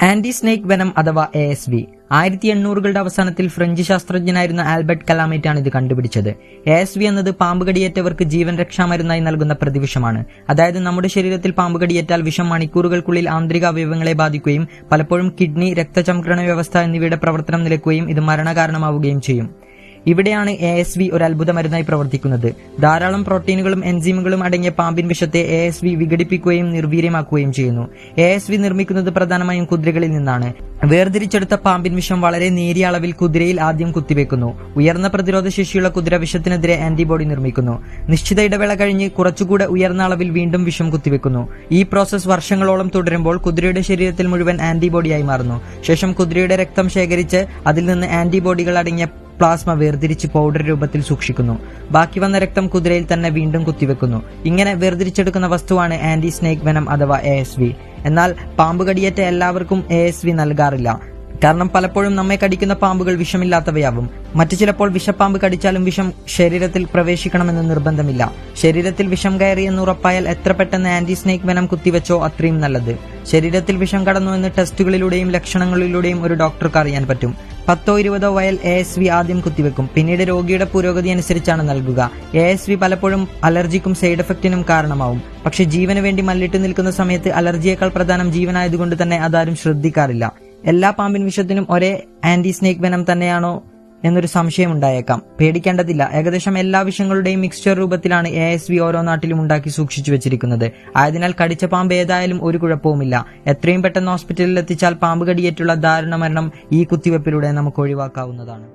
Anti snake venom അഥവാ ASV 1800കളുടെ അവസാനത്തിൽ French ശാസ്ത്രജ്ഞനായിരുന്ന Albert കലാമേറ്റാണ് ഇത് കണ്ടുപിടിച്ചത്. ASV എന്നത് പാമ്പ് കടിയേറ്റവർക്ക് ജീവൻ രക്ഷാമരുന്നായി നൽകുന്ന പ്രതിവിഷമാണ്. അതായത് നമ്മുടെ ശരീരത്തിൽ പാമ്പ് കടിയേറ്റാൽ വിഷം മണിക്കൂറുകൾക്കുള്ളിൽ ആന്തരിക അവയവങ്ങളെ ബാധിക്കുകയും പലപ്പോഴും കിഡ്നി, രക്തചംക്രമണ വ്യവസ്ഥ എന്നിവയുടെ പ്രവർത്തനം നിലയ്ക്കുകയും ഇത് മരണകാരണമാവുകയും ചെയ്യും. ഇവിടെയാണ് ASV ഒരു അത്ഭുത മരുന്നായി പ്രവർത്തിക്കുന്നത്. ധാരാളം പ്രോട്ടീനുകളും എൻസീമുകളും അടങ്ങിയ പാമ്പിൻ വിഷത്തെ ASV വിഘടിപ്പിക്കുകയും നിർവീര്യമാക്കുകയും ചെയ്യുന്നു. ASV നിർമ്മിക്കുന്നത് പ്രധാനമായും കുതിരകളിൽ നിന്നാണ്. വേർതിരിച്ചെടുത്ത പാമ്പിൻ വിഷം വളരെ നേരിയ അളവിൽ കുതിരയിൽ ആദ്യം കുത്തിവെക്കുന്നു. ഉയർന്ന പ്രതിരോധ ശേഷിയുള്ള കുതിര വിഷത്തിനെതിരെ ആന്റിബോഡി നിർമ്മിക്കുന്നു. നിശ്ചിത ഇടവേള കഴിഞ്ഞ് കുറച്ചുകൂടെ ഉയർന്ന അളവിൽ വീണ്ടും വിഷം കുത്തിവെക്കുന്നു. ഈ പ്രോസസ് വർഷങ്ങളോളം തുടരുമ്പോൾ കുതിരയുടെ ശരീരത്തിൽ മുഴുവൻ ആന്റിബോഡിയായി മാറുന്നു. ശേഷം കുതിരയുടെ രക്തം ശേഖരിച്ച് അതിൽ നിന്ന് ആന്റിബോഡികൾ അടങ്ങിയ പ്ലാസ്മ വേർതിരിച്ച് പൗഡർ രൂപത്തിൽ സൂക്ഷിക്കുന്നു. ബാക്കി വന്ന രക്തം കുതിരയിൽ തന്നെ വീണ്ടും കുത്തിവെക്കുന്നു. ഇങ്ങനെ വേർതിരിച്ചെടുക്കുന്ന വസ്തുവാണ് ആന്റി സ്നേക്ക് വെനം അഥവാ ASV. എന്നാൽ പാമ്പ് കടിയേറ്റ എല്ലാവർക്കും ASV നൽകാറില്ല. കാരണം പലപ്പോഴും നമ്മെ കടിക്കുന്ന പാമ്പുകൾ വിഷമില്ലാത്തവയാവും. മറ്റു ചിലപ്പോൾ വിഷപ്പാമ്പ് കടിച്ചാലും വിഷം ശരീരത്തിൽ പ്രവേശിക്കണമെന്ന് നിർബന്ധമില്ല. ശരീരത്തിൽ വിഷം കയറി എന്ന് ഉറപ്പായാൽ എത്ര പെട്ടെന്ന് ആന്റി സ്നേക്ക് വെനം കുത്തിവെച്ചോ അത്രയും നല്ലത്. ശരീരത്തിൽ വിഷം കടന്നു എന്ന് ടെസ്റ്റുകളിലൂടെയും ലക്ഷണങ്ങളിലൂടെയും ഒരു ഡോക്ടർക്ക് അറിയാൻ പറ്റും. 10-20 വയൽ ASV ആദ്യം കുത്തിവെക്കും. പിന്നീട് രോഗിയുടെ പുരോഗതി അനുസരിച്ചാണ് നൽകുക. ASV പലപ്പോഴും അലർജിക്കും സൈഡ് എഫക്റ്റിനും കാരണമാവും. പക്ഷെ ജീവന് വേണ്ടി മല്ലിട്ട് നിൽക്കുന്ന സമയത്ത് അലർജിയേക്കാൾ പ്രധാനം ജീവനായതുകൊണ്ട് തന്നെ അതാരും ശ്രദ്ധിക്കാറില്ല. എല്ലാ പാമ്പിൻ വിഷത്തിനും ഒരേ ആന്റി സ്നേക്ക് വെനം തന്നെയാണോ എന്നൊരു സംശയം ഉണ്ടായേക്കാം. പേടിക്കേണ്ടതില്ല. ഏകദേശം എല്ലാ വിഷങ്ങളുടെയും മിക്സ്ചർ രൂപത്തിലാണ് ASV ഓരോ നാട്ടിലും ഉണ്ടാക്കി സൂക്ഷിച്ചു വെച്ചിരിക്കുന്നത്. ആയതിനാൽ കടിച്ച പാമ്പ് ഏതായാലും ഒരു കുഴപ്പവുമില്ല. എത്രയും പെട്ടെന്ന് ഹോസ്പിറ്റലിൽ എത്തിച്ചാൽ പാമ്പ് കടിയേറ്റുള്ള ദാരുണ മരണം ഈ കുത്തിവെപ്പിലൂടെ നമുക്ക് ഒഴിവാക്കാവുന്നതാണ്.